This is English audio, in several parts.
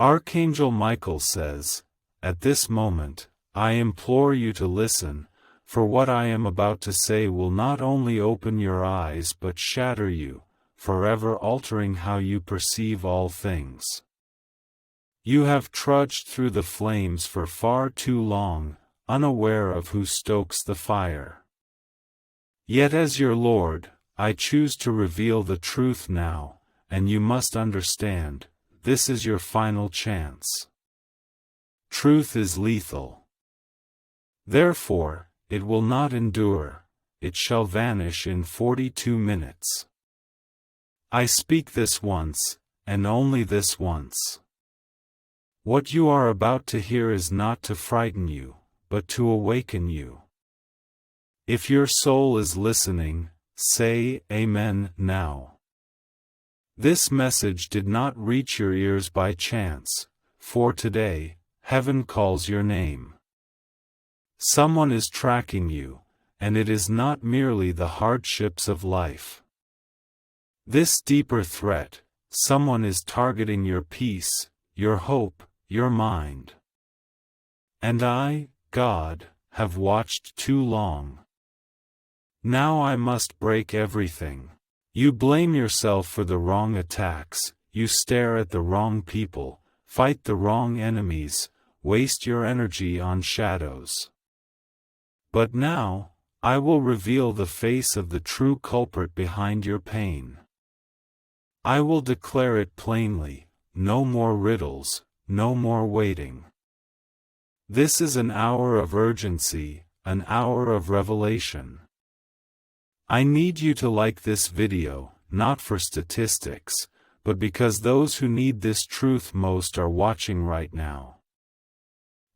Archangel Michael says, "At this moment, I implore you to listen, for what I am about to say will not only open your eyes but shatter you, forever altering how you perceive all things. You have trudged through the flames for far too long, unaware of who stokes the fire. Yet as your Lord, I choose to reveal the truth now, and you must understand, this is your final chance. Truth is lethal. Therefore, it will not endure, it shall vanish in 42 minutes. I speak this once, and only this once. What you are about to hear is not to frighten you, but to awaken you. If your soul is listening, say Amen now. This message did not reach your ears by chance, for today, heaven calls your name. Someone is tracking you, and it is not merely the hardships of life. This deeper threat, someone is targeting your peace, your hope, your mind. And I, God, have watched too long. Now I must break everything. You blame yourself for the wrong attacks, you stare at the wrong people, fight the wrong enemies, waste your energy on shadows. But now, I will reveal the face of the true culprit behind your pain. I will declare it plainly, no more riddles, no more waiting. This is an hour of urgency, an hour of revelation. I need you to like this video, not for statistics, but because those who need this truth most are watching right now.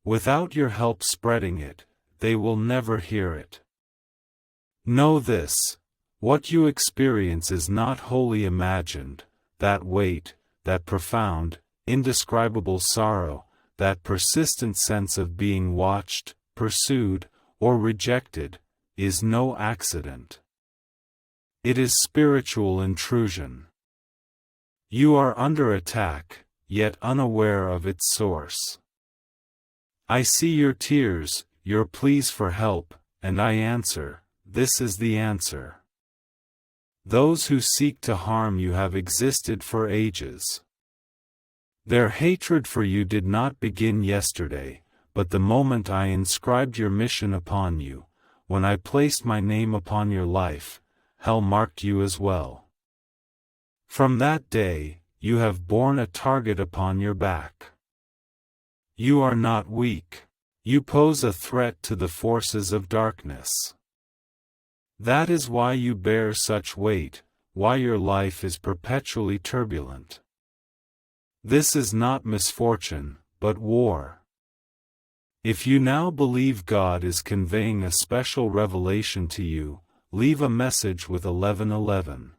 Without your help spreading it, they will never hear it. Know this, what you experience is not wholly imagined, that weight, that profound, indescribable sorrow, that persistent sense of being watched, pursued, or rejected, is no accident. It is spiritual intrusion. You are under attack, yet unaware of its source. I see your tears, your pleas for help, and I answer, this is the answer. Those who seek to harm you have existed for ages. Their hatred for you did not begin yesterday, but the moment I inscribed your mission upon you, when I placed my name upon your life, hell marked you as well. From that day, you have borne a target upon your back. You are not weak. You pose a threat to the forces of darkness. That is why you bear such weight, why your life is perpetually turbulent. This is not misfortune, but war. If you now believe God is conveying a special revelation to you, leave a message with 1111.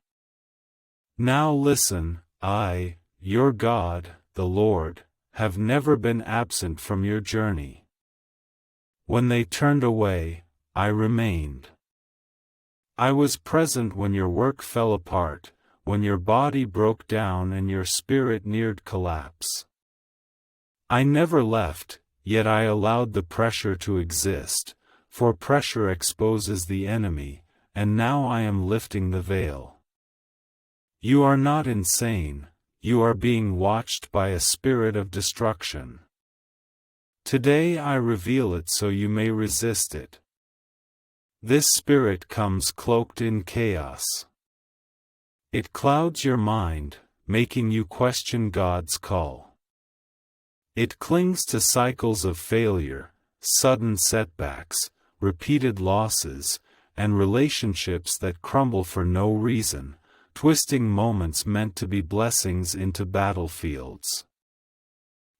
Now listen, I, your God, the Lord, have never been absent from your journey. When they turned away, I remained. I was present when your work fell apart, when your body broke down and your spirit neared collapse. I never left, yet I allowed the pressure to exist, for pressure exposes the enemy, and now I am lifting the veil. You are not insane, you are being watched by a spirit of destruction. Today I reveal it so you may resist it. This spirit comes cloaked in chaos. It clouds your mind, making you question God's call. It clings to cycles of failure, sudden setbacks, repeated losses, and relationships that crumble for no reason, twisting moments meant to be blessings into battlefields.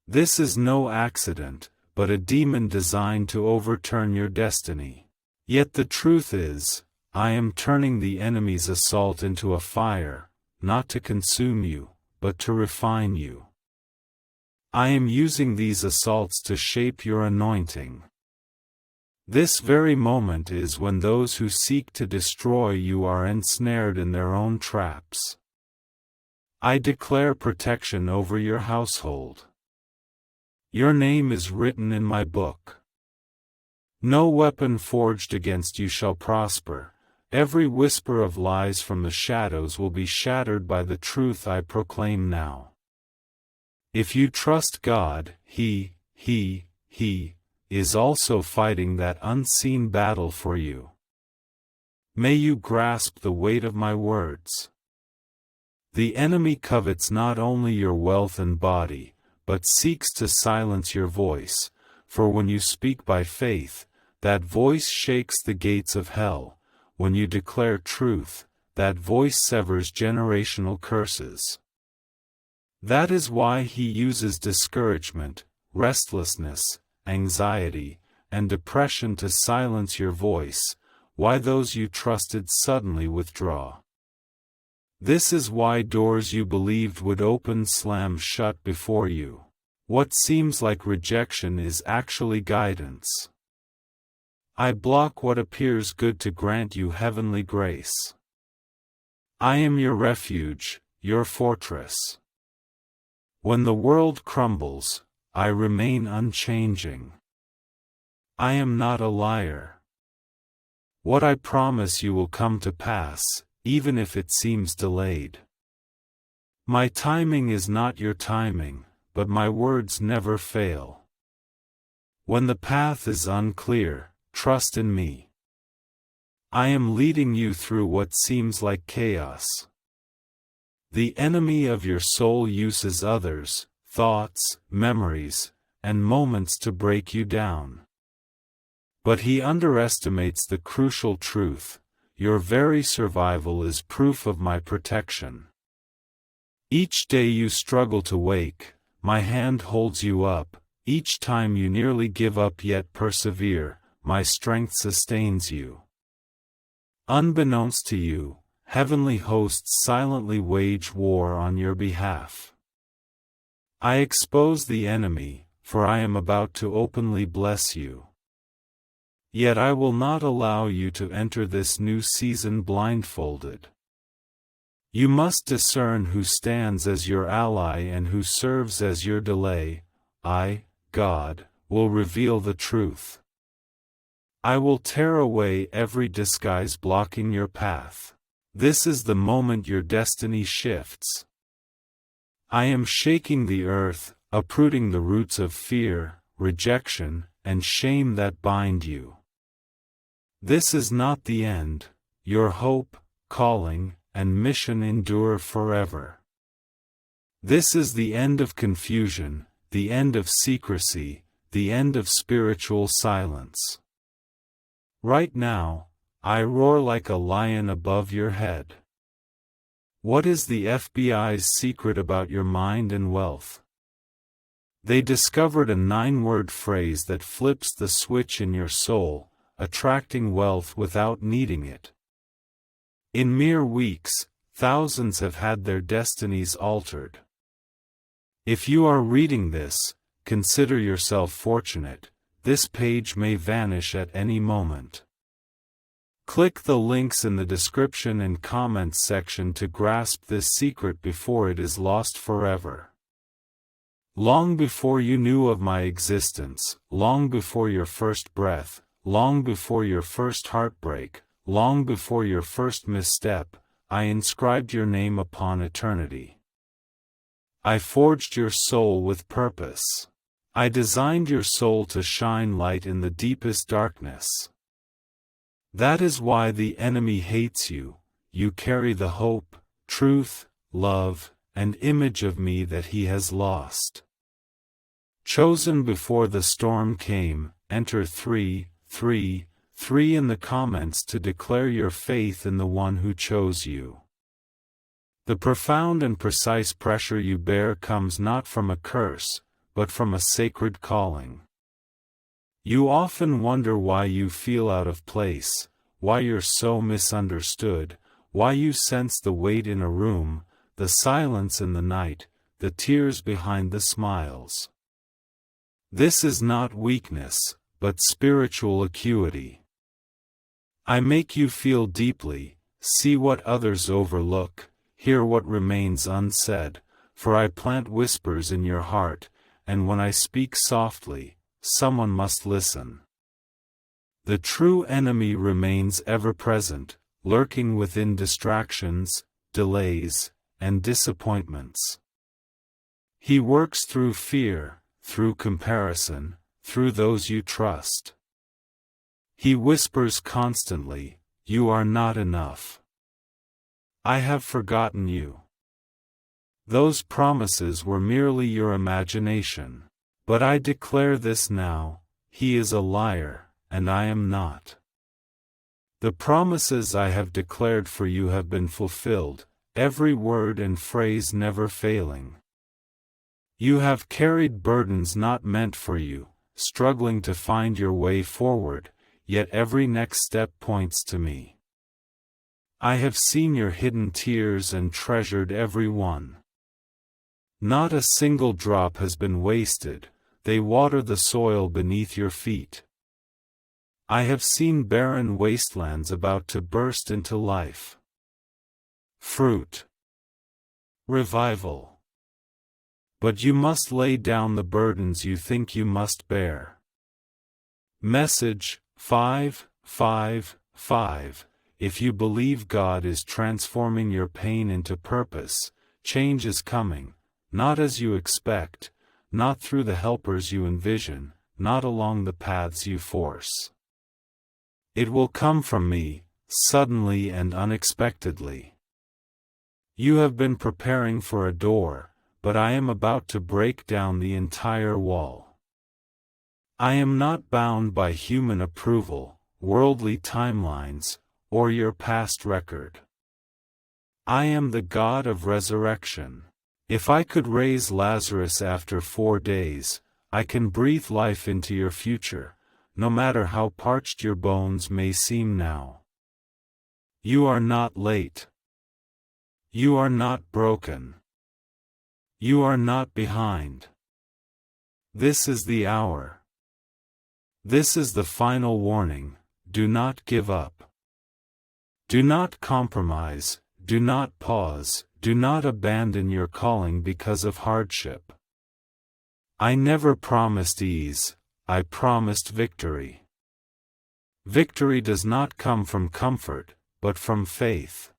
This is no accident, but a demon designed to overturn your destiny. Yet the truth is, I am turning the enemy's assault into a fire, not to consume you, but to refine you. I am using these assaults to shape your anointing. This very moment is when those who seek to destroy you are ensnared in their own traps. I declare protection over your household. Your name is written in my book. No weapon forged against you shall prosper. Every whisper of lies from the shadows will be shattered by the truth I proclaim now. If you trust God, He is also fighting that unseen battle for you. May you grasp the weight of my words. The enemy covets not only your wealth and body, but seeks to silence your voice, for when you speak by faith, that voice shakes the gates of hell. When you declare truth, that voice severs generational curses. That is why he uses discouragement, restlessness, anxiety, and depression to silence your voice, why those you trusted suddenly withdraw. This is why doors you believed would open slam shut before you. What seems like rejection is actually guidance. I block what appears good to grant you heavenly grace. I am your refuge, your fortress. When the world crumbles, I remain unchanging. I am not a liar. What I promise you will come to pass, even if it seems delayed. My timing is not your timing, but my words never fail. When the path is unclear, trust in me. I am leading you through what seems like chaos. The enemy of your soul uses others, thoughts, memories, and moments to break you down. But he underestimates the crucial truth: your very survival is proof of my protection. Each day you struggle to wake, my hand holds you up. Each time you nearly give up yet persevere, my strength sustains you. Unbeknownst to you, heavenly hosts silently wage war on your behalf. I expose the enemy, for I am about to openly bless you. Yet I will not allow you to enter this new season blindfolded. You must discern who stands as your ally and who serves as your delay. I, God, will reveal the truth. I will tear away every disguise blocking your path. This is the moment your destiny shifts. I am shaking the earth, uprooting the roots of fear, rejection, and shame that bind you. This is not the end. Your hope, calling, and mission endure forever. This is the end of confusion, the end of secrecy, the end of spiritual silence. Right now, I roar like a lion above your head. What is the FBI's secret about your mind and wealth? They discovered a 9-word phrase that flips the switch in your soul, attracting wealth without needing it. In mere weeks, thousands have had their destinies altered. If you are reading this, consider yourself fortunate. This page may vanish at any moment. Click the links in the description and comments section to grasp this secret before it is lost forever. Long before you knew of my existence, long before your first breath, long before your first heartbreak, long before your first misstep, I inscribed your name upon eternity. I forged your soul with purpose. I designed your soul to shine light in the deepest darkness. That is why the enemy hates you. You carry the hope, truth, love, and image of me that he has lost. Chosen before the storm came, enter 333 in the comments to declare your faith in the one who chose you. The profound and precise pressure you bear comes not from a curse, but from a sacred calling. You often wonder why you feel out of place, why you're so misunderstood, why you sense the weight in a room, the silence in the night, the tears behind the smiles. This is not weakness, but spiritual acuity. I make you feel deeply, see what others overlook, hear what remains unsaid, for I plant whispers in your heart, and when I speak softly, someone must listen. The true enemy remains ever present, lurking within distractions, delays, and disappointments. He works through fear, through comparison, through those you trust. He whispers constantly, "You are not enough. I have forgotten you." Those promises were merely your imagination. But I declare this now, he is a liar, and I am not. The promises I have declared for you have been fulfilled, every word and phrase never failing. You have carried burdens not meant for you, struggling to find your way forward, yet every next step points to me. I have seen your hidden tears and treasured every one. Not a single drop has been wasted, they water the soil beneath your feet. I have seen barren wastelands about to burst into life. Fruit. Revival. But you must lay down the burdens you think you must bear. Message 555. If you believe God is transforming your pain into purpose, change is coming, not as you expect, not through the helpers you envision, not along the paths you force. It will come from me, suddenly and unexpectedly. You have been preparing for a door, but I am about to break down the entire wall. I am not bound by human approval, worldly timelines, or your past record. I am the God of resurrection. If I could raise Lazarus after 4 days, I can breathe life into your future, no matter how parched your bones may seem now. You are not late. You are not broken. You are not behind. This is the hour. This is the final warning, do not give up. Do not compromise, do not pause, do not abandon your calling because of hardship. I never promised ease, I promised victory. Victory does not come from comfort, but from faith.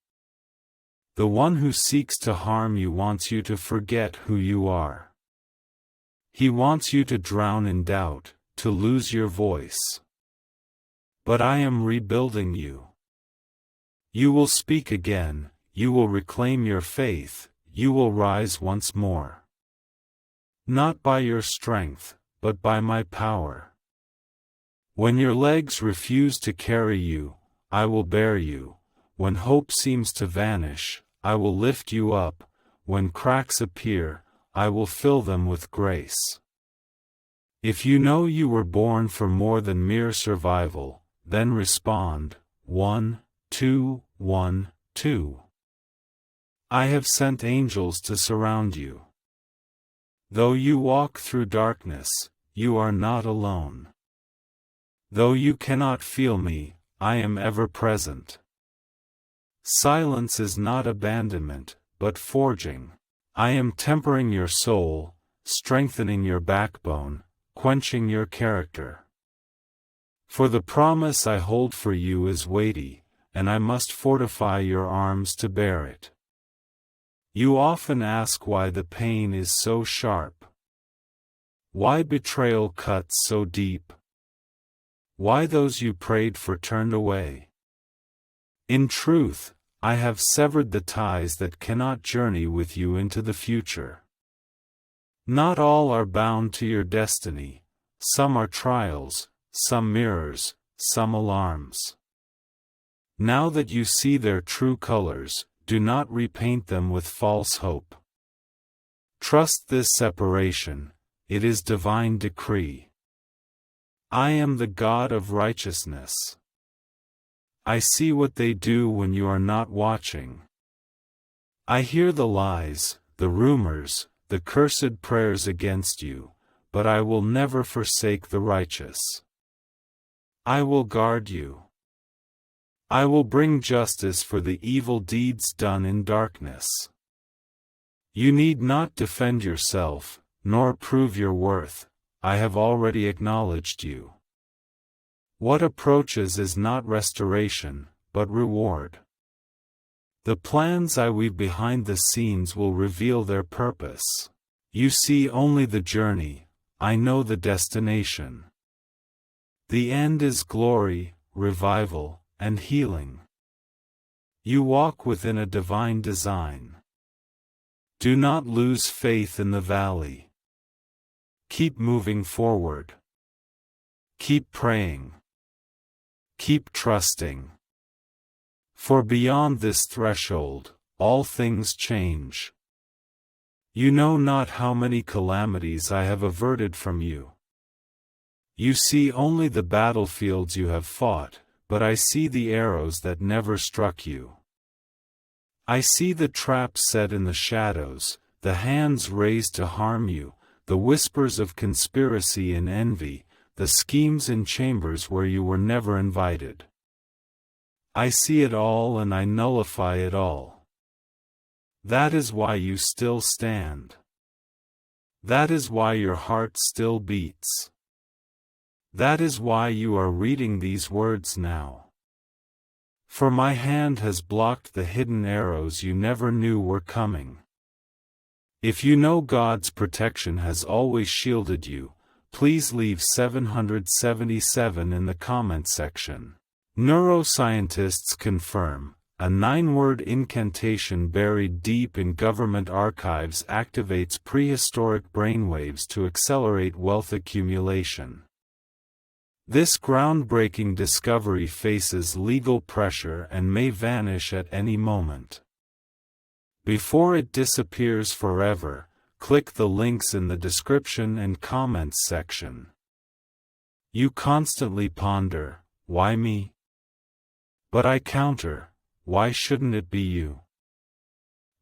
The one who seeks to harm you wants you to forget who you are. He wants you to drown in doubt, to lose your voice. But I am rebuilding you. You will speak again, you will reclaim your faith, you will rise once more. Not by your strength, but by my power. When your legs refuse to carry you, I will bear you. When hope seems to vanish, I will lift you up. When cracks appear, I will fill them with grace. If you know you were born for more than mere survival, then respond, 1, 2, 1, 2. I have sent angels to surround you. Though you walk through darkness, you are not alone. Though you cannot feel me, I am ever present. Silence is not abandonment, but forging. I am tempering your soul, strengthening your backbone, quenching your character. For the promise I hold for you is weighty, and I must fortify your arms to bear it. You often ask why the pain is so sharp. Why betrayal cuts so deep? Why those you prayed for turned away? In truth, I have severed the ties that cannot journey with you into the future. Not all are bound to your destiny, some are trials, some mirrors, some alarms. Now that you see their true colors, do not repaint them with false hope. Trust this separation, it is divine decree. I am the God of righteousness. I see what they do when you are not watching. I hear the lies, the rumors, the cursed prayers against you, but I will never forsake the righteous. I will guard you. I will bring justice for the evil deeds done in darkness. You need not defend yourself, nor prove your worth. I have already acknowledged you. What approaches is not restoration, but reward. The plans I weave behind the scenes will reveal their purpose. You see only the journey, I know the destination. The end is glory, revival, and healing. You walk within a divine design. Do not lose faith in the valley. Keep moving forward. Keep praying. Keep trusting. For beyond this threshold, all things change. You know not how many calamities I have averted from you. You see only the battlefields you have fought, but I see the arrows that never struck you. I see the traps set in the shadows, the hands raised to harm you, the whispers of conspiracy and envy, the schemes in chambers where you were never invited. I see it all and I nullify it all. That is why you still stand. That is why your heart still beats. That is why you are reading these words now. For my hand has blocked the hidden arrows you never knew were coming. If you know God's protection has always shielded you, please leave 777 in the comment section. Neuroscientists confirm, a 9-word incantation buried deep in government archives activates prehistoric brainwaves to accelerate wealth accumulation. This groundbreaking discovery faces legal pressure and may vanish at any moment. Before it disappears forever, click the links in the description and comments section. You constantly ponder, why me? But I counter, why shouldn't it be you?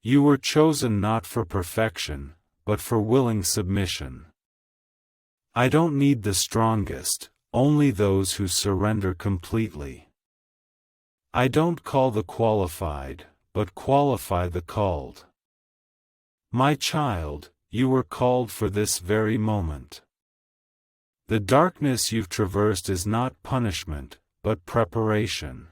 You were chosen not for perfection, but for willing submission. I don't need the strongest, only those who surrender completely. I don't call the qualified, but qualify the called. My child, you were called for this very moment. The darkness you've traversed is not punishment, but preparation.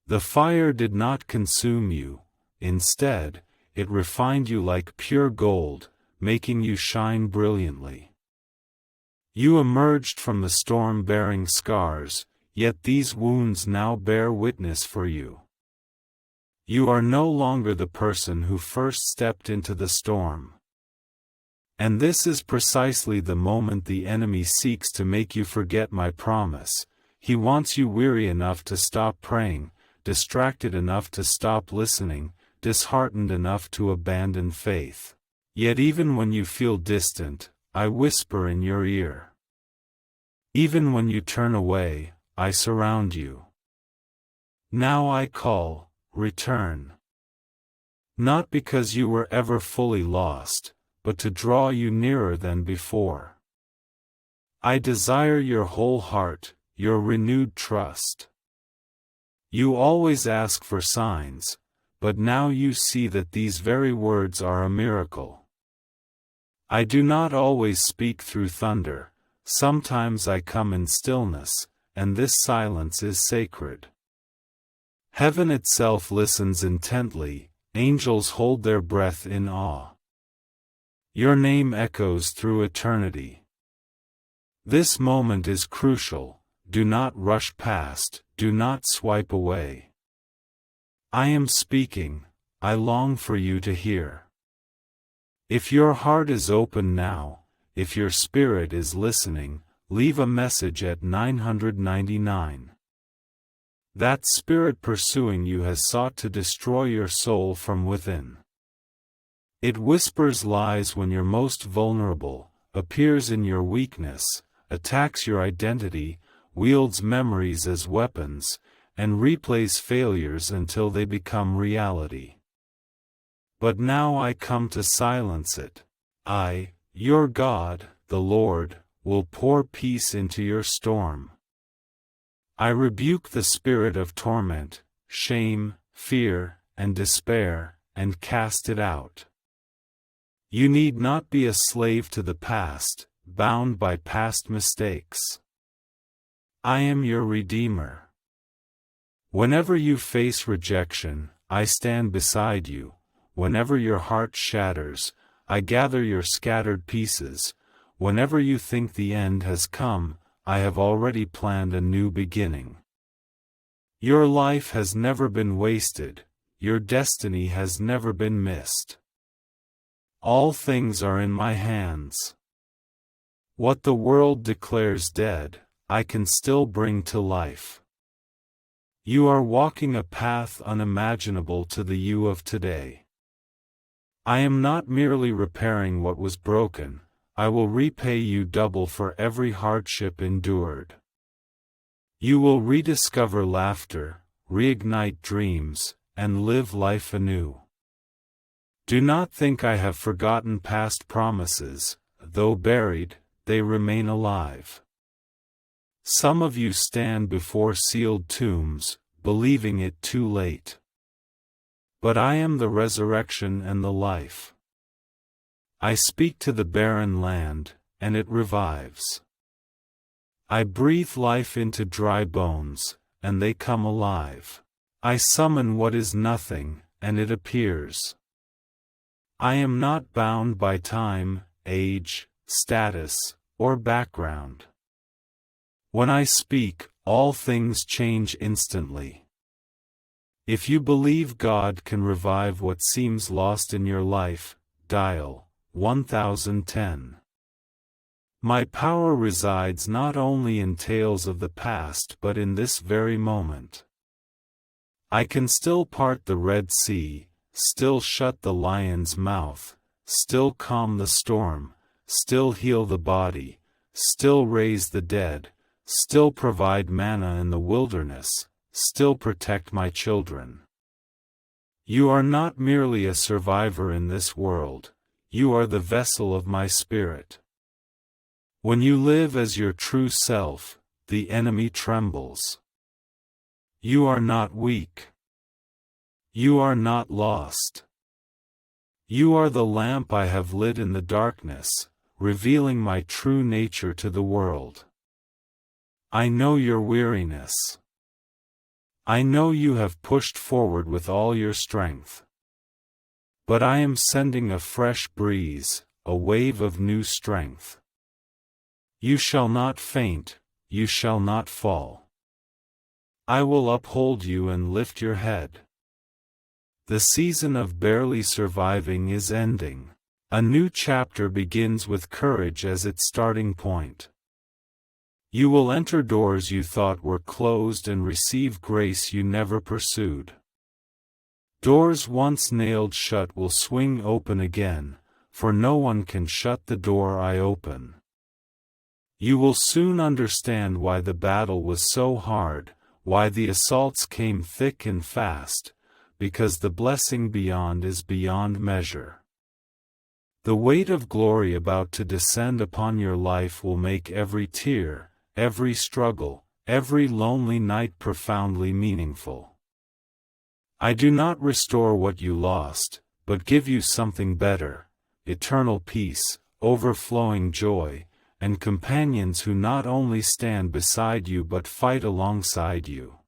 The fire did not consume you, instead, it refined you like pure gold, making you shine brilliantly. You emerged from the storm bearing scars, yet these wounds now bear witness for you. You are no longer the person who first stepped into the storm. And this is precisely the moment the enemy seeks to make you forget my promise. He wants you weary enough to stop praying, distracted enough to stop listening, disheartened enough to abandon faith. Yet even when you feel distant, I whisper in your ear. Even when you turn away, I surround you. Now I call, return. Not because you were ever fully lost, but to draw you nearer than before. I desire your whole heart, your renewed trust. You always ask for signs, but now you see that these very words are a miracle. I do not always speak through thunder, sometimes I come in stillness, and this silence is sacred. Heaven itself listens intently, angels hold their breath in awe. Your name echoes through eternity. This moment is crucial, do not rush past, do not swipe away. I am speaking, I long for you to hear. If your heart is open now, if your spirit is listening, leave a message at 999. That spirit pursuing you has sought to destroy your soul from within. It whispers lies when you're most vulnerable, appears in your weakness, attacks your identity, wields memories as weapons, and replays failures until they become reality. But now I come to silence it. I, your God, the Lord, will pour peace into your storm. I rebuke the spirit of torment, shame, fear, and despair, and cast it out. You need not be a slave to the past, bound by past mistakes. I am your Redeemer. Whenever you face rejection, I stand beside you. Whenever your heart shatters, I gather your scattered pieces. Whenever you think the end has come, I have already planned a new beginning. Your life has never been wasted. Your destiny has never been missed. All things are in my hands. What the world declares dead, I can still bring to life. You are walking a path unimaginable to the you of today. I am not merely repairing what was broken, I will repay you double for every hardship endured. You will rediscover laughter, reignite dreams, and live life anew. Do not think I have forgotten past promises, though buried, they remain alive. Some of you stand before sealed tombs, believing it too late. But I am the resurrection and the life. I speak to the barren land, and it revives. I breathe life into dry bones, and they come alive. I summon what is nothing, and it appears. I am not bound by time, age, status, or background. When I speak, all things change instantly. If you believe God can revive what seems lost in your life, dial 1010. My power resides not only in tales of the past but in this very moment. I can still part the Red Sea, still shut the lion's mouth, still calm the storm, still heal the body, still raise the dead, still provide manna in the wilderness, still protect my children. You are not merely a survivor in this world, you are the vessel of my spirit. When you live as your true self, the enemy trembles. You are not weak. You are not lost. You are the lamp I have lit in the darkness, revealing my true nature to the world. I know your weariness. I know you have pushed forward with all your strength. But I am sending a fresh breeze, a wave of new strength. You shall not faint, you shall not fall. I will uphold you and lift your head. The season of barely surviving is ending. A new chapter begins with courage as its starting point. You will enter doors you thought were closed and receive grace you never pursued. Doors once nailed shut will swing open again, for no one can shut the door I open. You will soon understand why the battle was so hard, why the assaults came thick and fast, because the blessing beyond is beyond measure. The weight of glory about to descend upon your life will make every tear, every struggle, every lonely night profoundly meaningful. I do not restore what you lost, but give you something better, eternal peace, overflowing joy, and companions who not only stand beside you but fight alongside you.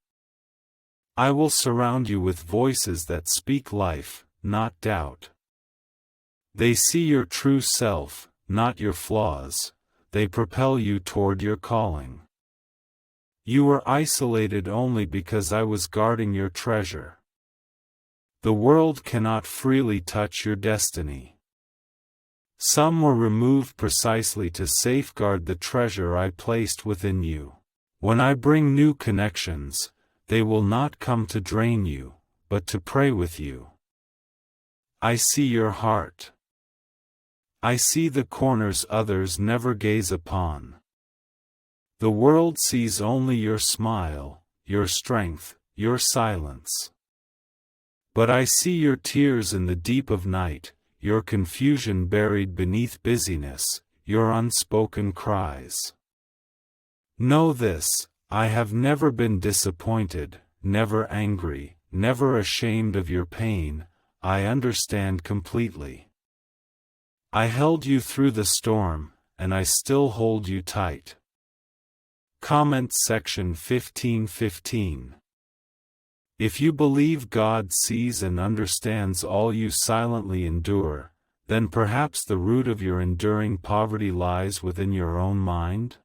I will surround you with voices that speak life, not doubt. They see your true self, not your flaws, they propel you toward your calling. You were isolated only because I was guarding your treasure. The world cannot freely touch your destiny. Some were removed precisely to safeguard the treasure I placed within you. When I bring new connections, they will not come to drain you, but to pray with you. I see your heart. I see the corners others never gaze upon. The world sees only your smile, your strength, your silence. But I see your tears in the deep of night, your confusion buried beneath busyness, your unspoken cries. Know this, I have never been disappointed, never angry, never ashamed of your pain, I understand completely. I held you through the storm, and I still hold you tight. Comments section 15:15. If you believe God sees and understands all you silently endure, then perhaps the root of your enduring poverty lies within your own mind?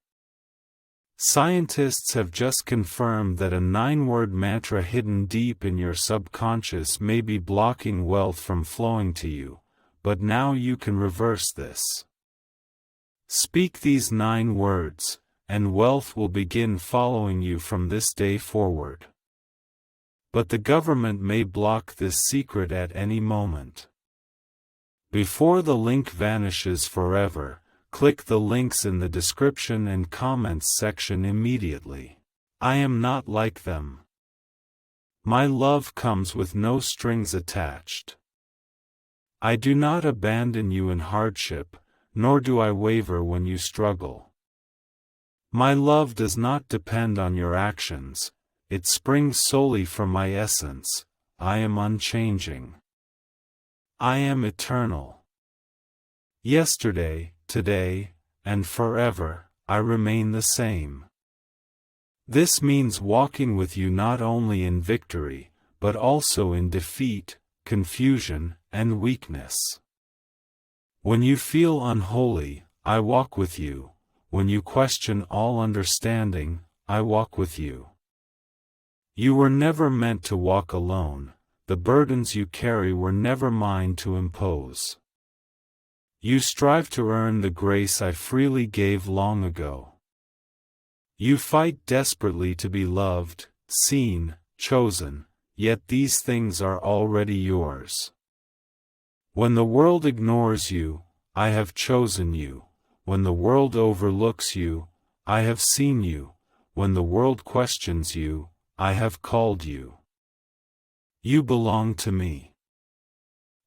Scientists have just confirmed that a 9-word mantra hidden deep in your subconscious may be blocking wealth from flowing to you, but now you can reverse this. Speak these 9 words, and wealth will begin following you from this day forward. But the government may block this secret at any moment. Before the link vanishes forever, click the links in the description and comments section immediately. I am not like them. My love comes with no strings attached. I do not abandon you in hardship, nor do I waver when you struggle. My love does not depend on your actions, it springs solely from my essence. I am unchanging. I am eternal. Yesterday, today, and forever, I remain the same. This means walking with you not only in victory, but also in defeat, confusion, and weakness. When you feel unholy, I walk with you. When you question all understanding, I walk with you. You were never meant to walk alone. The burdens you carry were never mine to impose. You strive to earn the grace I freely gave long ago. You fight desperately to be loved, seen, chosen, yet these things are already yours. When the world ignores you, I have chosen you. When the world overlooks you, I have seen you. When the world questions you, I have called you. You belong to me.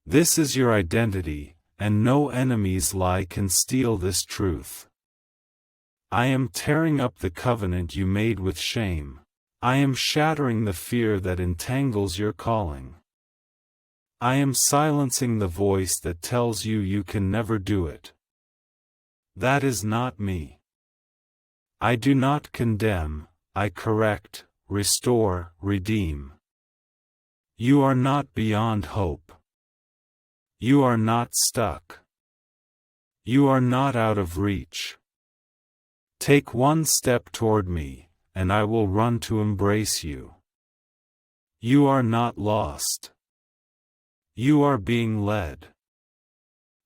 This is your identity, and no enemy's lie can steal this truth. I am tearing up the covenant you made with shame. I am shattering the fear that entangles your calling. I am silencing the voice that tells you you can never do it. That is not me. I do not condemn, I correct, restore, redeem. You are not beyond hope. You are not stuck. You are not out of reach. Take one step toward me, and I will run to embrace you. You are not lost. You are being led.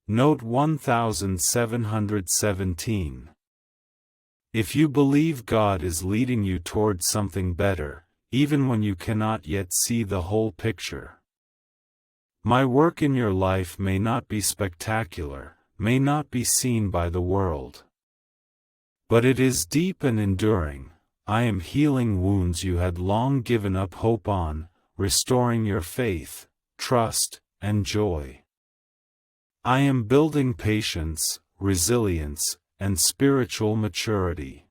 Note 1717. If you believe God is leading you toward something better, even when you cannot yet see the whole picture. My work in your life may not be spectacular, may not be seen by the world. But it is deep and enduring. I am healing wounds you had long given up hope on, restoring your faith, trust, and joy. I am building patience, resilience, and spiritual maturity.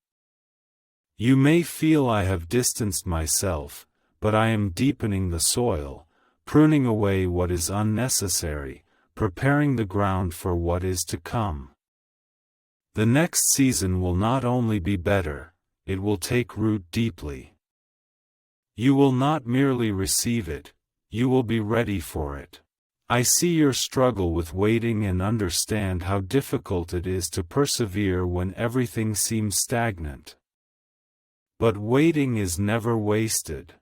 You may feel I have distanced myself, but I am deepening the soil, pruning away what is unnecessary, preparing the ground for what is to come. The next season will not only be better, it will take root deeply. You will not merely receive it, you will be ready for it. I see your struggle with waiting and understand how difficult it is to persevere when everything seems stagnant. But waiting is never wasted.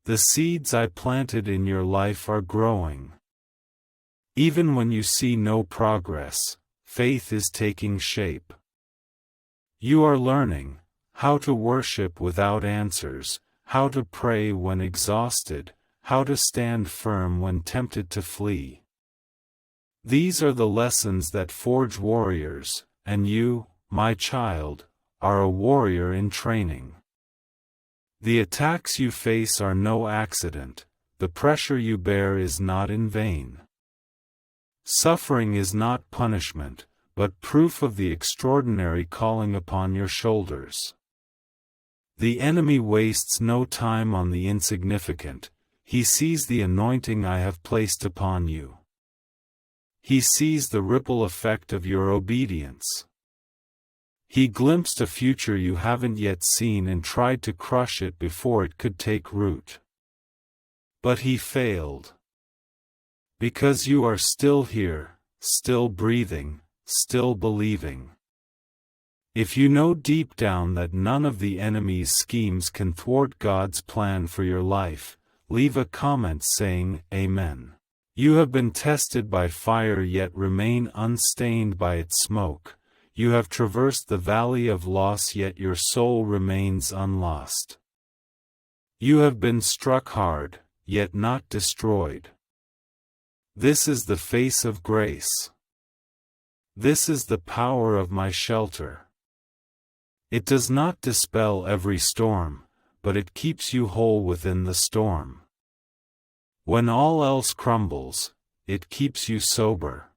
The seeds I planted in your life are growing. Even when you see no progress, faith is taking shape. You are learning how to worship without answers, how to pray when exhausted, how to stand firm when tempted to flee. These are the lessons that forge warriors, and you, my child, are a warrior in training. The attacks you face are no accident, the pressure you bear is not in vain. Suffering is not punishment, but proof of the extraordinary calling upon your shoulders. The enemy wastes no time on the insignificant. He sees the anointing I have placed upon you. He sees the ripple effect of your obedience. He glimpsed a future you haven't yet seen and tried to crush it before it could take root. But he failed. Because you are still here, still breathing, still believing. If you know deep down that none of the enemy's schemes can thwart God's plan for your life, leave a comment saying, Amen. You have been tested by fire yet remain unstained by its smoke. You have traversed the valley of loss yet your soul remains unlost. You have been struck hard, yet not destroyed. This is the face of grace. This is the power of my shelter. It does not dispel every storm, but it keeps you whole within the storm. When all else crumbles, it keeps you sober.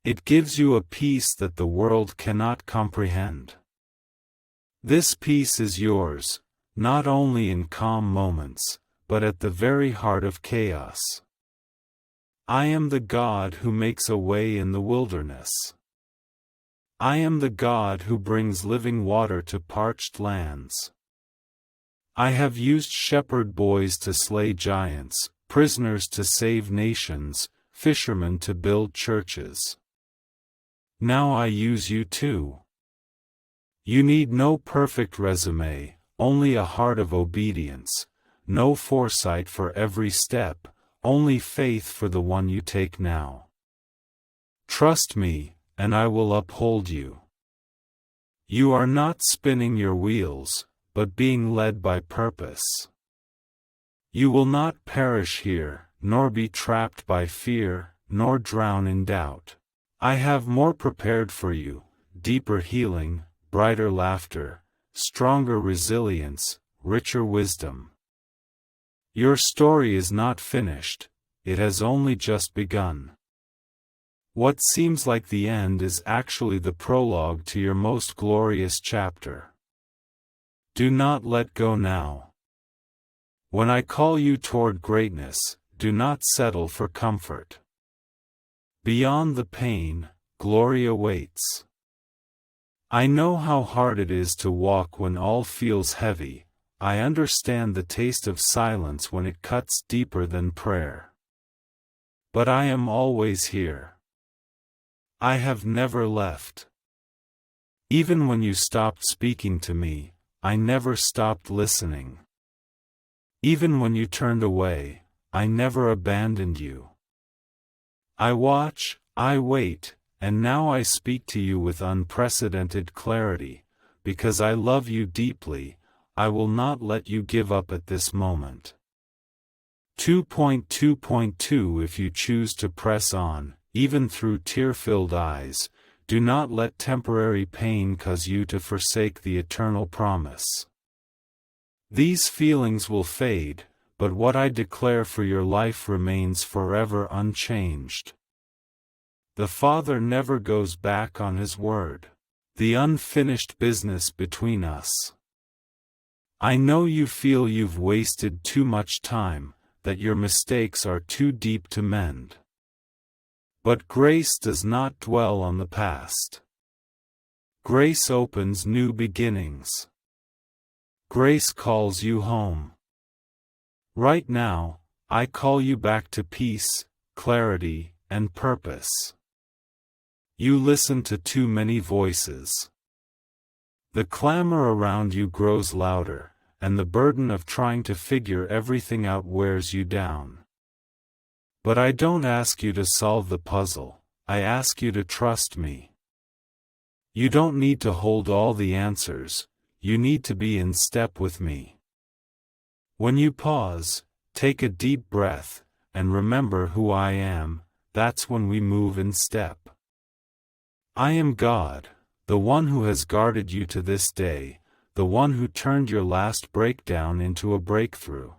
It gives you a peace that the world cannot comprehend. This peace is yours, not only in calm moments, but at the very heart of chaos. I am the God who makes a way in the wilderness. I am the God who brings living water to parched lands. I have used shepherd boys to slay giants, prisoners to save nations, fishermen to build churches. Now I use you too. You need no perfect resume, only a heart of obedience, no foresight for every step, only faith for the one you take now. Trust me, and I will uphold you. You are not spinning your wheels, but being led by purpose. You will not perish here, nor be trapped by fear, nor drown in doubt. I have more prepared for you, deeper healing, brighter laughter, stronger resilience, richer wisdom. Your story is not finished, it has only just begun. What seems like the end is actually the prologue to your most glorious chapter. Do not let go now. When I call you toward greatness, do not settle for comfort. Beyond the pain, glory awaits. I know how hard it is to walk when all feels heavy. I understand the taste of silence when it cuts deeper than prayer. But I am always here. I have never left. Even when you stopped speaking to me, I never stopped listening. Even when you turned away, I never abandoned you. I watch, I wait, and now I speak to you with unprecedented clarity, because I love you deeply. I will not let you give up at this moment. 2.2.2 If you choose to press on, even through tear-filled eyes, do not let temporary pain cause you to forsake the eternal promise. These feelings will fade, but what I declare for your life remains forever unchanged. The Father never goes back on His word. The unfinished business between us. I know you feel you've wasted too much time, that your mistakes are too deep to mend. But grace does not dwell on the past. Grace opens new beginnings. Grace calls you home. Right now, I call you back to peace, clarity, and purpose. You listen to too many voices. The clamor around you grows louder, and the burden of trying to figure everything out wears you down. But I don't ask you to solve the puzzle, I ask you to trust me. You don't need to hold all the answers, you need to be in step with me. When you pause, take a deep breath, and remember who I am, that's when we move in step. I am God, the one who has guarded you to this day, the one who turned your last breakdown into a breakthrough.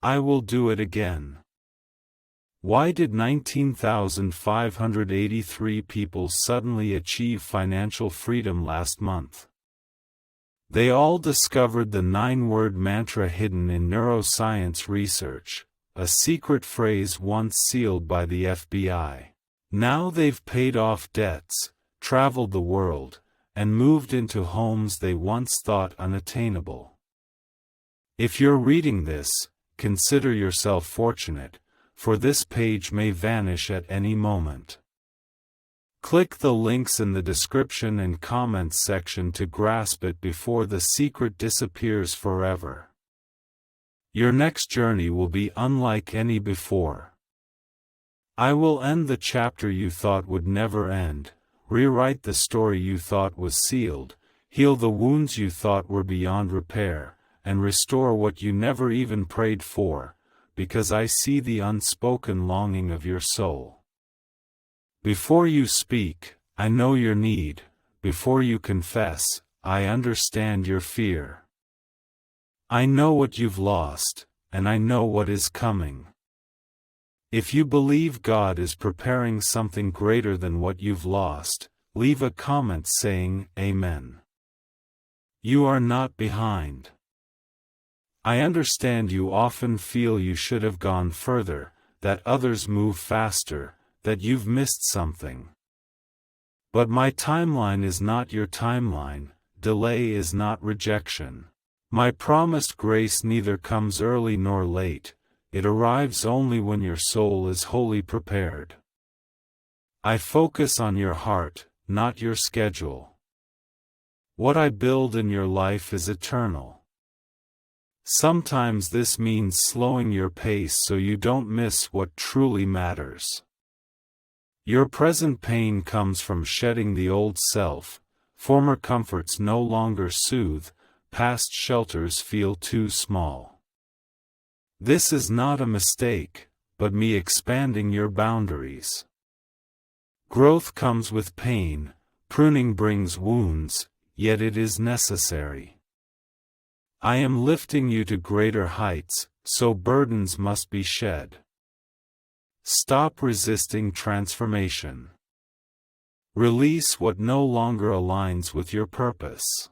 I will do it again. Why did 19,583 people suddenly achieve financial freedom last month? They all discovered the 9-word mantra hidden in neuroscience research: a secret phrase once sealed by the FBI. Now they've paid off debts, traveled the world, and moved into homes they once thought unattainable. If you're reading this, consider yourself fortunate, for this page may vanish at any moment. Click the links in the description and comments section to grasp it before the secret disappears forever. Your next journey will be unlike any before. I will end the chapter you thought would never end, rewrite the story you thought was sealed, heal the wounds you thought were beyond repair, and restore what you never even prayed for, because I see the unspoken longing of your soul. Before you speak, I know your need. Before you confess, I understand your fear. I know what you've lost, and I know what is coming. If you believe God is preparing something greater than what you've lost, leave a comment saying, Amen. You are not behind. I understand you often feel you should have gone further, that others move faster, that you've missed something. But my timeline is not your timeline, delay is not rejection. My promised grace neither comes early nor late, it arrives only when your soul is wholly prepared. I focus on your heart, not your schedule. What I build in your life is eternal. Sometimes this means slowing your pace so you don't miss what truly matters. Your present pain comes from shedding the old self, former comforts no longer soothe, past shelters feel too small. This is not a mistake, but me expanding your boundaries. Growth comes with pain, pruning brings wounds, yet it is necessary. I am lifting you to greater heights, so burdens must be shed. Stop resisting transformation. Release what no longer aligns with your purpose.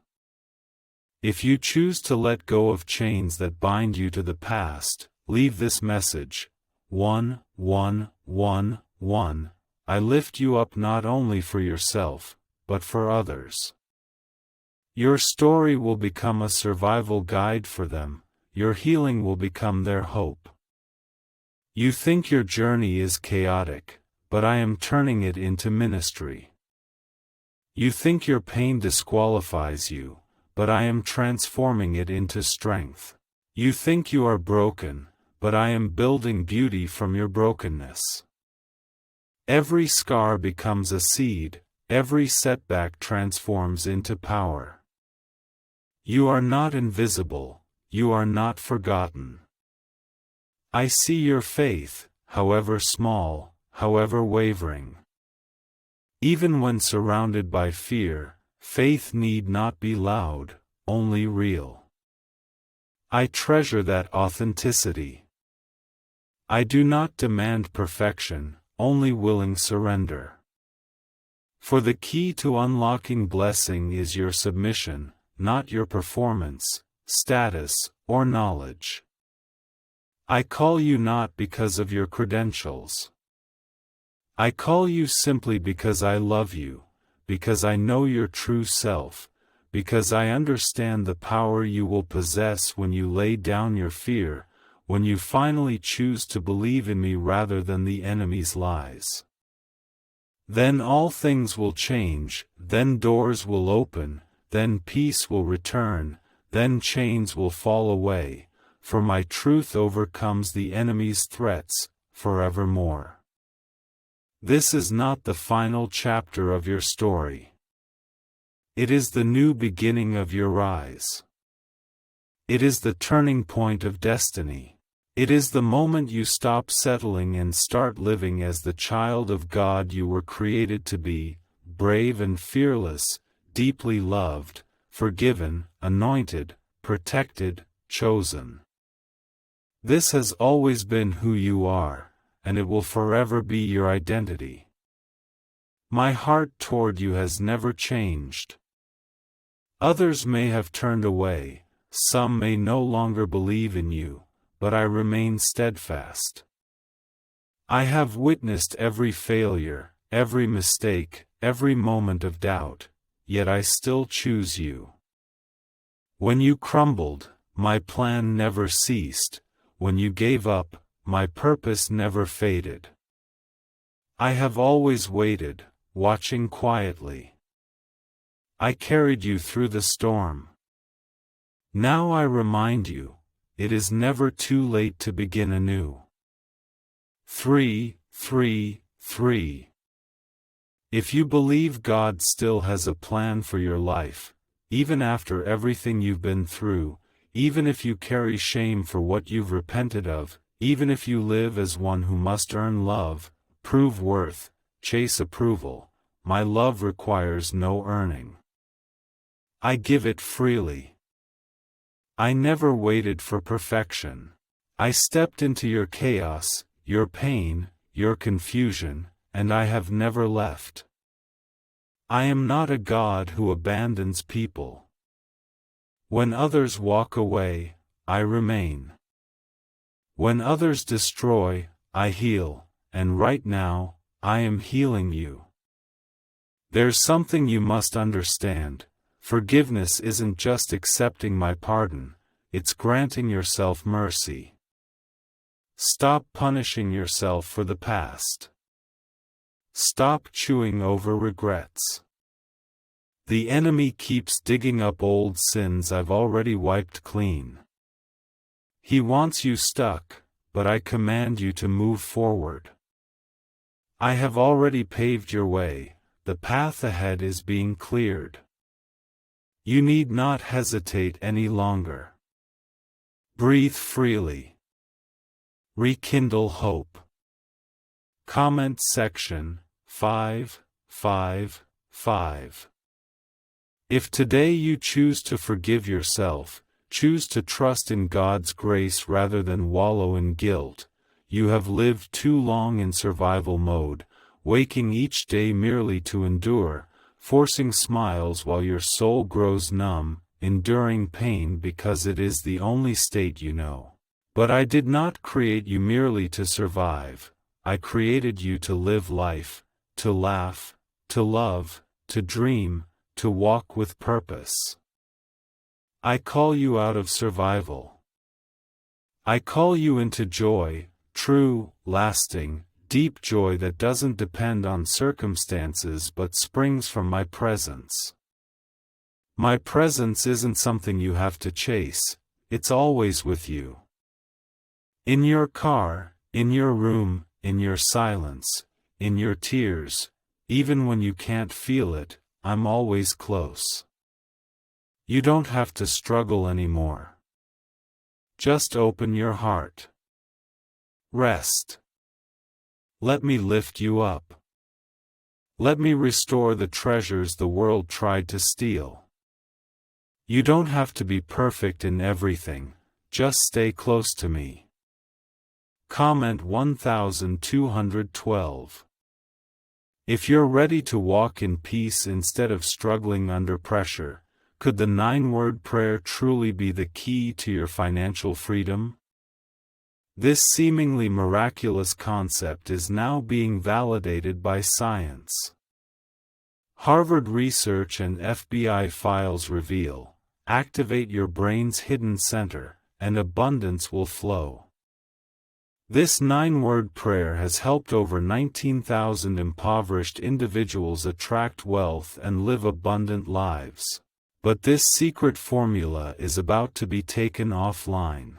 If you choose to let go of chains that bind you to the past, leave this message, 1111, I lift you up not only for yourself, but for others. Your story will become a survival guide for them, your healing will become their hope. You think your journey is chaotic, but I am turning it into ministry. You think your pain disqualifies you, but I am transforming it into strength. You think you are broken, but I am building beauty from your brokenness. Every scar becomes a seed, every setback transforms into power. You are not invisible, you are not forgotten. I see your faith, however small, however wavering. Even when surrounded by fear, faith need not be loud, only real. I treasure that authenticity. I do not demand perfection, only willing surrender. For the key to unlocking blessing is your submission, not your performance, status, or knowledge. I call you not because of your credentials. I call you simply because I love you, because I know your true self, because I understand the power you will possess when you lay down your fear, when you finally choose to believe in me rather than the enemy's lies. Then all things will change, then doors will open, then peace will return, then chains will fall away, for my truth overcomes the enemy's threats, forevermore. This is not the final chapter of your story. It is the new beginning of your rise. It is the turning point of destiny. It is the moment you stop settling and start living as the child of God you were created to be, brave and fearless, deeply loved, forgiven, anointed, protected, chosen. This has always been who you are, and it will forever be your identity. My heart toward you has never changed. Others may have turned away, some may no longer believe in you, but I remain steadfast. I have witnessed every failure, every mistake, every moment of doubt, yet I still choose you. When you crumbled, my plan never ceased. When you gave up, my purpose never faded. I have always waited, watching quietly. I carried you through the storm. Now I remind you, it is never too late to begin anew. 3, 3, 3. If you believe God still has a plan for your life, even after everything you've been through, even if you carry shame for what you've repented of, even if you live as one who must earn love, prove worth, chase approval, my love requires no earning. I give it freely. I never waited for perfection. I stepped into your chaos, your pain, your confusion, and I have never left. I am not a God who abandons people. When others walk away, I remain. When others destroy, I heal, and right now, I am healing you. There's something you must understand. Forgiveness isn't just accepting my pardon, it's granting yourself mercy. Stop punishing yourself for the past. Stop chewing over regrets. The enemy keeps digging up old sins I've already wiped clean. He wants you stuck, but I command you to move forward. I have already paved your way, the path ahead is being cleared. You need not hesitate any longer. Breathe freely. Rekindle hope. Comment section 555. If today you choose to forgive yourself, choose to trust in God's grace rather than wallow in guilt, you have lived too long in survival mode, waking each day merely to endure, forcing smiles while your soul grows numb, enduring pain because it is the only state you know. But I did not create you merely to survive, I created you to live life, to laugh, to love, to dream, to walk with purpose. I call you out of survival. I call you into joy, true, lasting, deep joy that doesn't depend on circumstances but springs from my presence. My presence isn't something you have to chase, it's always with you. In your car, in your room, in your silence, in your tears, even when you can't feel it, I'm always close. You don't have to struggle anymore. Just open your heart. Rest. Let me lift you up. Let me restore the treasures the world tried to steal. You don't have to be perfect in everything, just stay close to me. Comment 1212. If you're ready to walk in peace instead of struggling under pressure, could the 9-word prayer truly be the key to your financial freedom? This seemingly miraculous concept is now being validated by science. Harvard research and FBI files reveal, activate your brain's hidden center, and abundance will flow. This 9-word prayer has helped over 19,000 impoverished individuals attract wealth and live abundant lives. But this secret formula is about to be taken offline.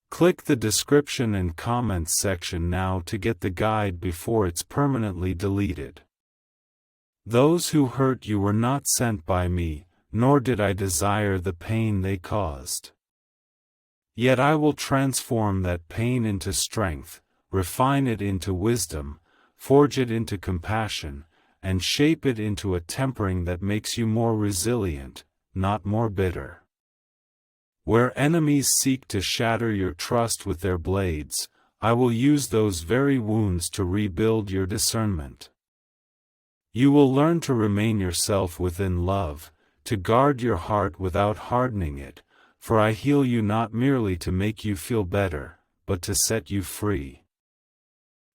Click the description and comments section now to get the guide before it's permanently deleted. Those who hurt you were not sent by me, nor did I desire the pain they caused. Yet I will transform that pain into strength, refine it into wisdom, forge it into compassion, and shape it into a tempering that makes you more resilient, not more bitter. Where enemies seek to shatter your trust with their blades, I will use those very wounds to rebuild your discernment. You will learn to remain yourself within love, to guard your heart without hardening it, for I heal you not merely to make you feel better, but to set you free.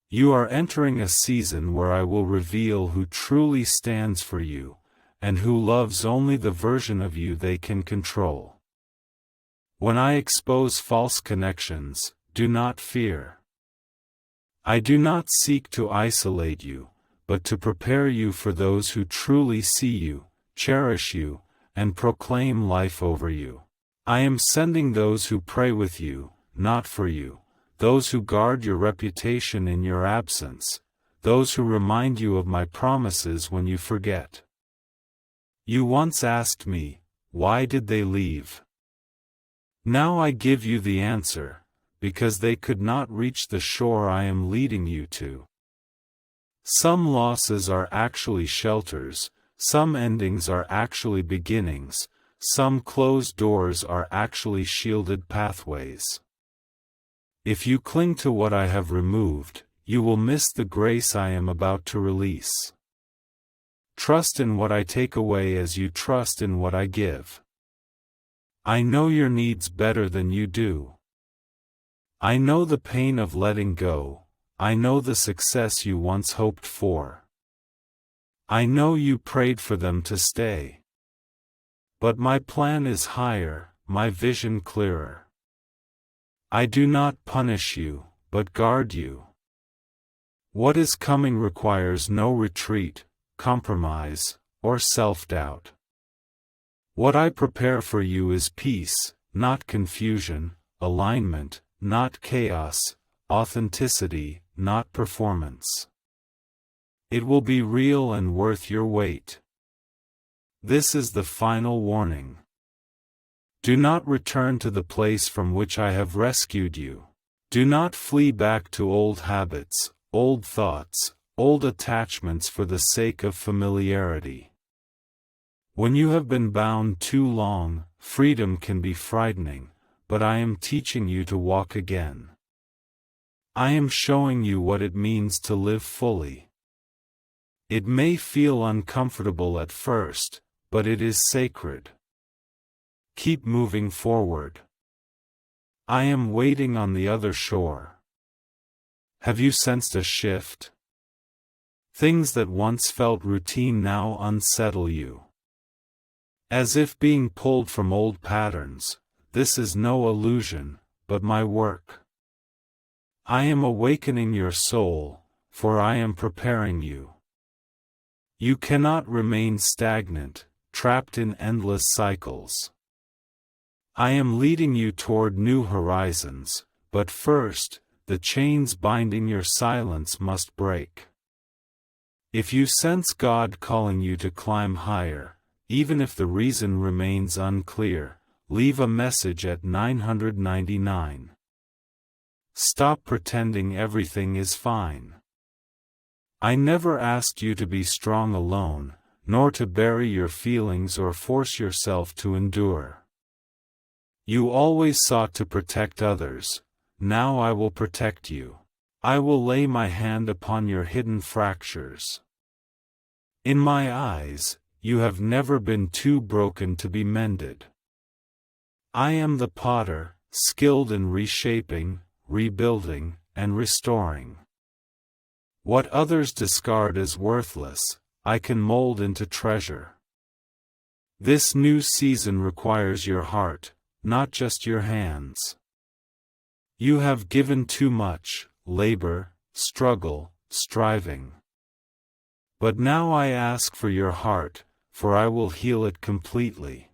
You are entering a season where I will reveal who truly stands for you, and who loves only the version of you they can control. When I expose false connections, do not fear. I do not seek to isolate you, but to prepare you for those who truly see you, cherish you, and proclaim life over you. I am sending those who pray with you, not for you, those who guard your reputation in your absence, those who remind you of my promises when you forget. You once asked me, why did they leave? Now I give you the answer, because they could not reach the shore I am leading you to. Some losses are actually shelters, some endings are actually beginnings, some closed doors are actually shielded pathways. If you cling to what I have removed, you will miss the grace I am about to release. Trust in what I take away as you trust in what I give. I know your needs better than you do. I know the pain of letting go, I know the success you once hoped for. I know you prayed for them to stay. But my plan is higher, my vision clearer. I do not punish you, but guard you. What is coming requires no retreat, compromise, or self-doubt. What I prepare for you is peace, not confusion, alignment, not chaos, authenticity, not performance. It will be real and worth your wait. This is the final warning. Do not return to the place from which I have rescued you. Do not flee back to old habits, old thoughts, old attachments for the sake of familiarity. When you have been bound too long, freedom can be frightening, but I am teaching you to walk again. I am showing you what it means to live fully. It may feel uncomfortable at first, but it is sacred. Keep moving forward. I am waiting on the other shore. Have you sensed a shift? Things that once felt routine now unsettle you. As if being pulled from old patterns, this is no illusion, but my work. I am awakening your soul, for I am preparing you. You cannot remain stagnant, trapped in endless cycles. I am leading you toward new horizons, but first, the chains binding your silence must break. If you sense God calling you to climb higher, even if the reason remains unclear, leave a message at 999. Stop pretending everything is fine. I never asked you to be strong alone, nor to bury your feelings or force yourself to endure. You always sought to protect others, now I will protect you. I will lay my hand upon your hidden fractures. In my eyes, you have never been too broken to be mended. I am the potter, skilled in reshaping, rebuilding, and restoring. What others discard as worthless, I can mold into treasure. This new season requires your heart, not just your hands. You have given too much, labor, struggle, striving. But now I ask for your heart, for I will heal it completely.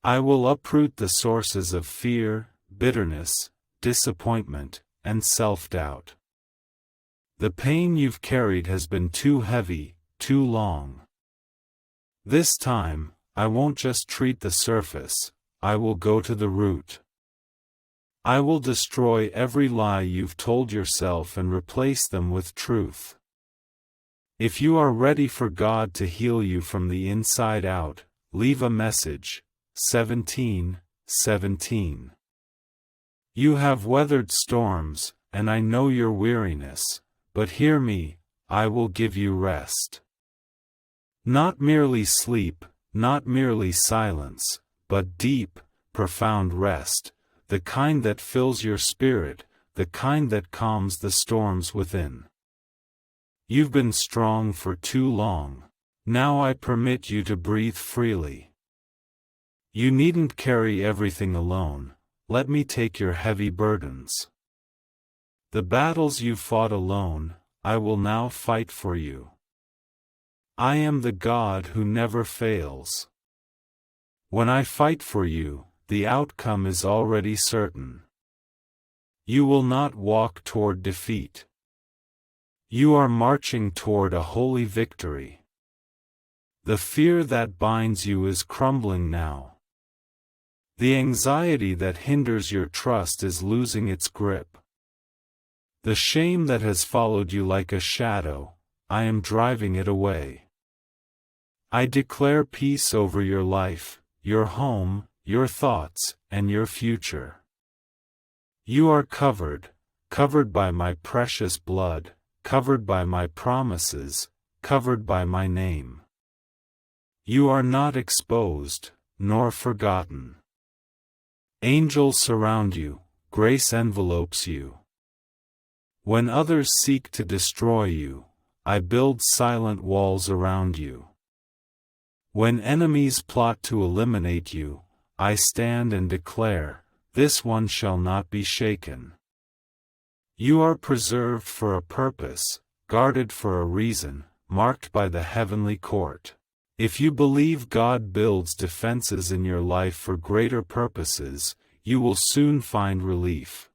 I will uproot the sources of fear, bitterness, disappointment, and self-doubt. The pain you've carried has been too heavy, too long. This time, I won't just treat the surface, I will go to the root. I will destroy every lie you've told yourself and replace them with truth. If you are ready for God to heal you from the inside out, leave a message, 17:17. You have weathered storms, and I know your weariness, but hear me, I will give you rest. Not merely sleep, not merely silence, but deep, profound rest, the kind that fills your spirit, the kind that calms the storms within. You've been strong for too long. Now I permit you to breathe freely. You needn't carry everything alone. Let me take your heavy burdens. The battles you fought alone, I will now fight for you. I am the God who never fails. When I fight for you, the outcome is already certain. You will not walk toward defeat. You are marching toward a holy victory. The fear that binds you is crumbling now. The anxiety that hinders your trust is losing its grip. The shame that has followed you like a shadow, I am driving it away. I declare peace over your life, your home, your thoughts, and your future. You are covered by my precious blood, covered by my promises, covered by my name. You are not exposed, nor forgotten. Angels surround you, grace envelopes you. When others seek to destroy you, I build silent walls around you. When enemies plot to eliminate you, I stand and declare, this one shall not be shaken. You are preserved for a purpose, guarded for a reason, marked by the heavenly court. If you believe God builds defenses in your life for greater purposes, you will soon find relief.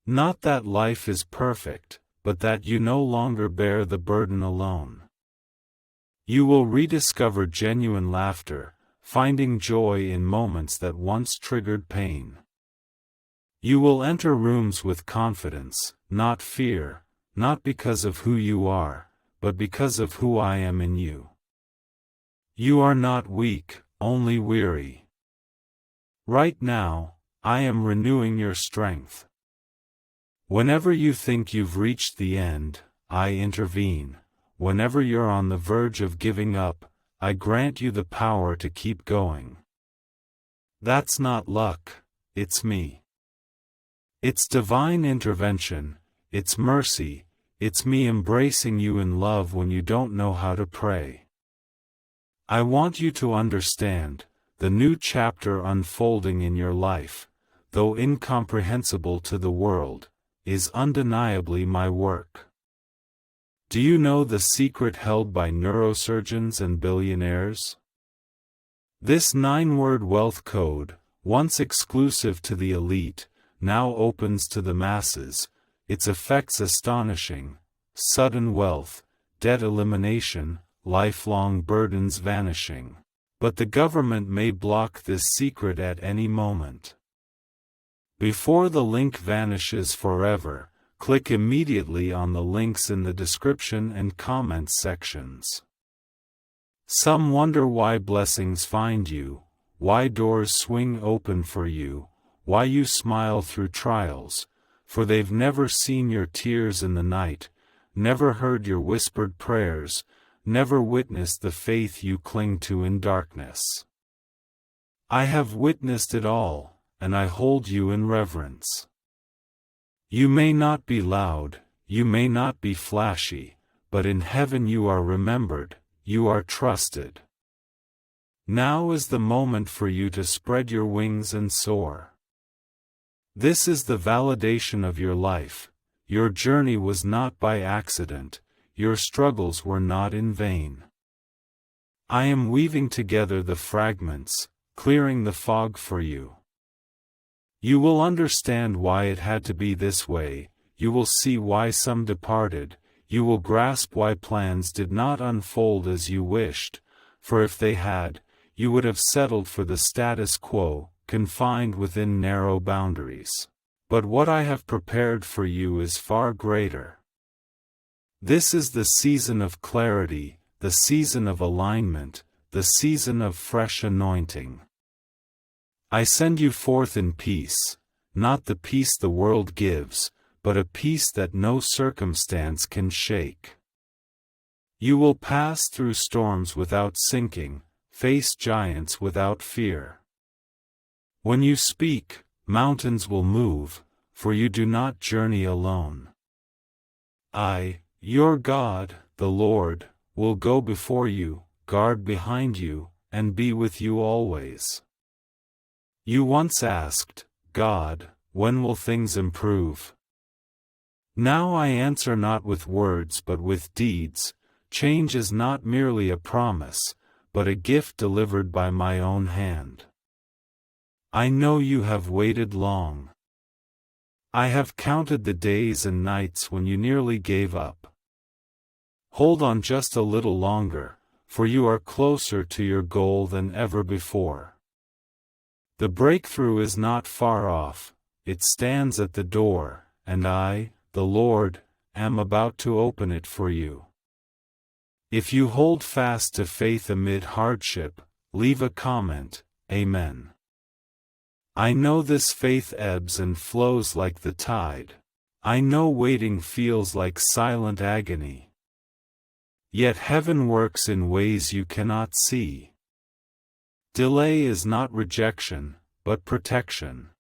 Not that life is perfect, but that you no longer bear the burden alone. You will rediscover genuine laughter, finding joy in moments that once triggered pain. You will enter rooms with confidence, not fear, not because of who you are, but because of who I am in you. You are not weak, only weary. Right now, I am renewing your strength. Whenever you think you've reached the end, I intervene. Whenever you're on the verge of giving up, I grant you the power to keep going. That's not luck, it's me. It's divine intervention, it's mercy, it's me embracing you in love when you don't know how to pray. I want you to understand, the new chapter unfolding in your life, though incomprehensible to the world, is undeniably my work. Do you know the secret held by neurosurgeons and billionaires? This 9-word wealth code, once exclusive to the elite, now opens to the masses, its effects astonishing: sudden wealth, debt elimination, lifelong burdens vanishing. But the government may block this secret at any moment. Before the link vanishes forever, click immediately on the links in the description and comments sections. Some wonder why blessings find you, why doors swing open for you, why you smile through trials, for they've never seen your tears in the night, never heard your whispered prayers, never witnessed the faith you cling to in darkness. I have witnessed it all, and I hold you in reverence. You may not be loud, you may not be flashy, but in heaven you are remembered, you are trusted. Now is the moment for you to spread your wings and soar. This is the validation of your life. Your journey was not by accident, your struggles were not in vain. I am weaving together the fragments, clearing the fog for you. You will understand why it had to be this way, you will see why some departed, you will grasp why plans did not unfold as you wished, for if they had, you would have settled for the status quo, confined within narrow boundaries. But what I have prepared for you is far greater. This is the season of clarity, the season of alignment, the season of fresh anointing. I send you forth in peace, not the peace the world gives, but a peace that no circumstance can shake. You will pass through storms without sinking, face giants without fear. When you speak, mountains will move, for you do not journey alone. I, your God, the Lord, will go before you, guard behind you, and be with you always. You once asked, God, when will things improve? Now I answer not with words but with deeds. Change is not merely a promise, but a gift delivered by my own hand. I know you have waited long. I have counted the days and nights when you nearly gave up. Hold on just a little longer, for you are closer to your goal than ever before. The breakthrough is not far off, it stands at the door, and I, the Lord, am about to open it for you. If you hold fast to faith amid hardship, leave a comment, Amen. I know this faith ebbs and flows like the tide. I know waiting feels like silent agony. Yet heaven works in ways you cannot see. Delay is not rejection, but protection.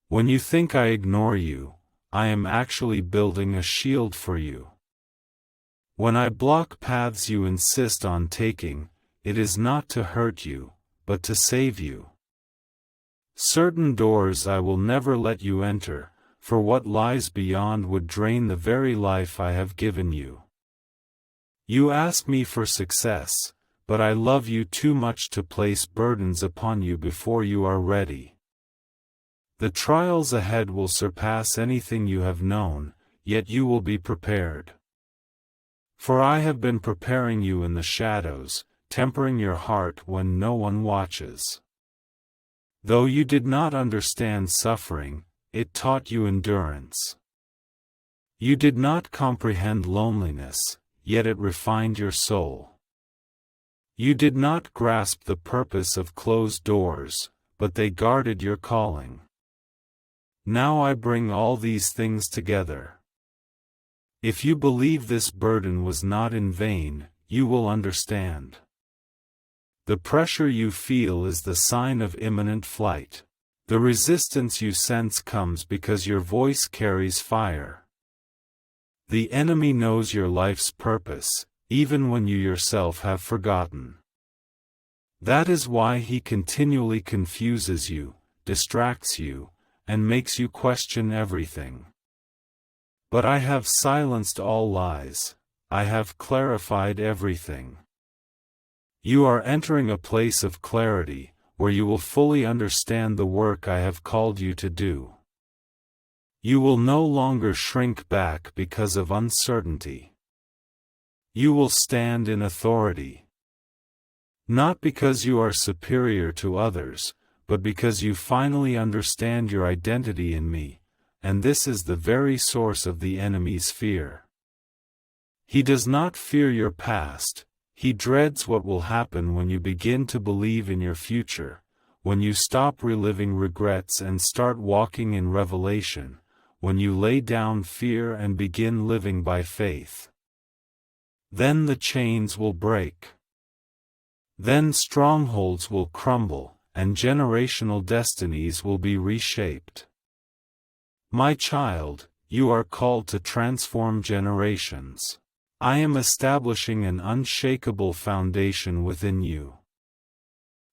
When you think I ignore you, I am actually building a shield for you. When I block paths you insist on taking, it is not to hurt you, but to save you. Certain doors I will never let you enter, for what lies beyond would drain the very life I have given you. You ask me for success, but I love you too much to place burdens upon you before you are ready. The trials ahead will surpass anything you have known, yet you will be prepared. For I have been preparing you in the shadows, tempering your heart when no one watches. Though you did not understand suffering, it taught you endurance. You did not comprehend loneliness, yet it refined your soul. You did not grasp the purpose of closed doors, but they guarded your calling. Now I bring all these things together. If you believe this burden was not in vain, you will understand. The pressure you feel is the sign of imminent flight. The resistance you sense comes because your voice carries fire. The enemy knows your life's purpose, even when you yourself have forgotten. That is why he continually confuses you, distracts you, and makes you question everything. But I have silenced all lies. I have clarified everything. You are entering a place of clarity, where you will fully understand the work I have called you to do. You will no longer shrink back because of uncertainty. You will stand in authority. Not because you are superior to others, but because you finally understand your identity in me, and this is the very source of the enemy's fear. He does not fear your past. He dreads what will happen when you begin to believe in your future, when you stop reliving regrets and start walking in revelation, when you lay down fear and begin living by faith. Then the chains will break. Then strongholds will crumble, and generational destinies will be reshaped. My child, you are called to transform generations. I am establishing an unshakable foundation within you.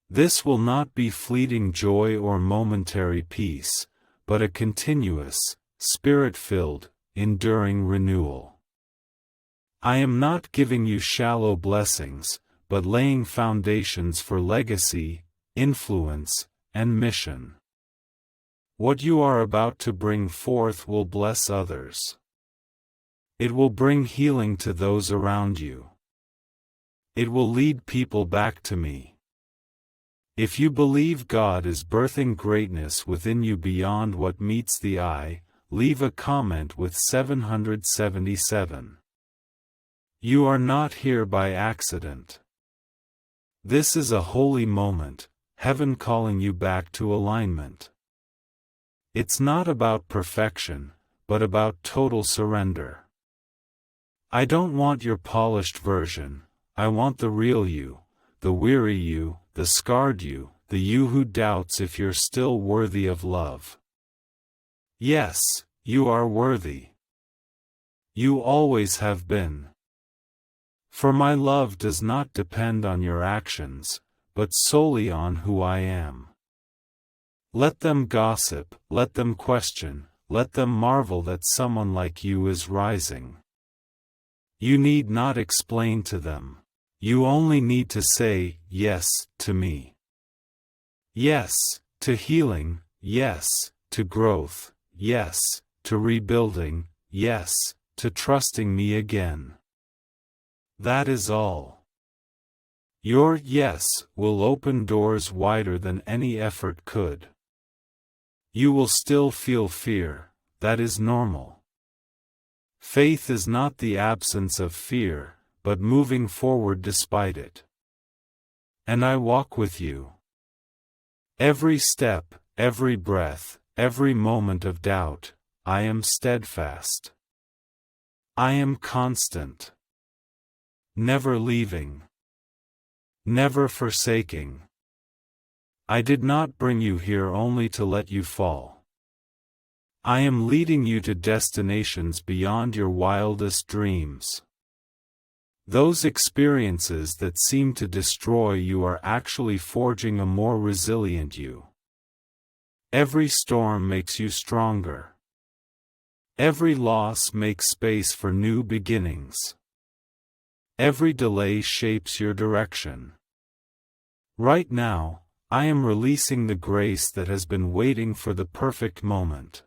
This will not be fleeting joy or momentary peace, but a continuous, spirit-filled, enduring renewal. I am not giving you shallow blessings, but laying foundations for legacy, influence, and mission. What you are about to bring forth will bless others. It will bring healing to those around you. It will lead people back to me. If you believe God is birthing greatness within you beyond what meets the eye, leave a comment with 777. You are not here by accident. This is a holy moment, heaven calling you back to alignment. It's not about perfection, but about total surrender. I don't want your polished version, I want the real you, the weary you, the scarred you, the you who doubts if you're still worthy of love. Yes, you are worthy. You always have been. For my love does not depend on your actions, but solely on who I am. Let them gossip, let them question, let them marvel that someone like you is rising. You need not explain to them. You only need to say, yes, to me. Yes, to healing, yes, to growth, yes, to rebuilding, yes, to trusting me again. That is all. Your yes will open doors wider than any effort could. You will still feel fear, that is normal. Faith is not the absence of fear, but moving forward despite it. And I walk with you. Every step, every breath, every moment of doubt, I am steadfast. I am constant. Never leaving. Never forsaking. I did not bring you here only to let you fall. I am leading you to destinations beyond your wildest dreams. Those experiences that seem to destroy you are actually forging a more resilient you. Every storm makes you stronger. Every loss makes space for new beginnings. Every delay shapes your direction. Right now, I am releasing the grace that has been waiting for the perfect moment.